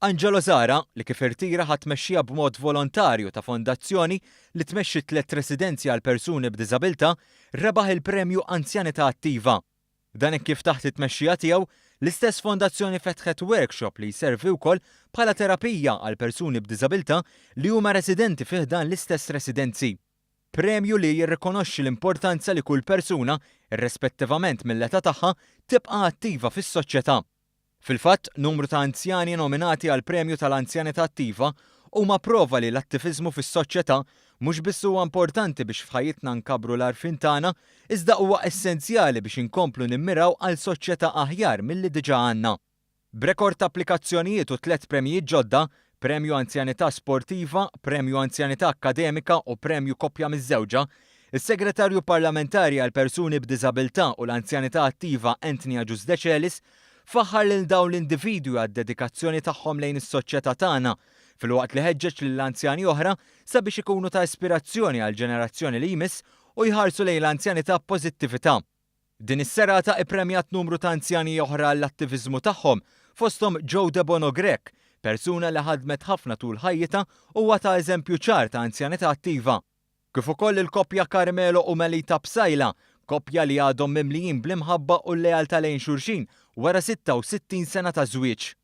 Angelo Zara li kif irtira ħadd tmexxija b'mod volontarju ta' fondazzjoni li tmexxi 3 residenzi għal persuni b'diżabilità rebaħ il-Premju Anzjanità Attiva. Dan hekk kif taħt it-tmexxija tiegħu l-istess fondazzjoni fetħet workshop li jservi wkoll bħala terapija għal persuni b'diżabilità li huma residenti fih dan l-istess residenzi. Premju li jirrikonoxxi l-importanza li kull persuna, irrispettivament mill-età tagħha, tibqa' attiva fis-soċjetà. Fil-fatt, numru ta' anzjani nominati għal Premju tal-Anzjanità Attiva huma prova li l-attiviżmu fis-soċjetà mhux biss huwa importanti biex f'ħajjitna nkabru l-għarfien tagħna, iżda huwa essenzjali biex inkomplu nimmiraw għal soċjetà aħjar milli diġà għandna. B'rekord ta' applikazzjonijiet u 3 premjijiet ġodda, Premju Anzjanità Sportiva, Premju Anzjanità Akkademika u Premju Koppja miż-Żewġa, is-Segretarju Parlamentari għal Persuni b'Diżabilità u l-Anzjanità Attiva Anthony Agius Decelis faħħar lil dawn l-individwi għad-dedikazzjoni tagħhom lejn is-soċjetà tagħna filwaqt li ħeġġeġ lill-anzjani oħra sabiex ikunu ta' ispirazzjoni għal ġenerazzjoni li jmiss u jħarsu lejn l-anzjanità b'pożittività. Din is-serata ippremjat numru ta' anzjani oħra għall-attiviżmu tagħhom fosthom Joe De Bono Grech, persuna li ħadmet ħafna tul ħajjita huwa ta' eżempju ċar ta' anzjanità attiva. Kif ukoll il-koppja Carmelo u Melita Psajla, koppja li għadhom mimlijin bl-imħabba u l-lealtà lejn xulxin wara 66 sena ta' żwieġ.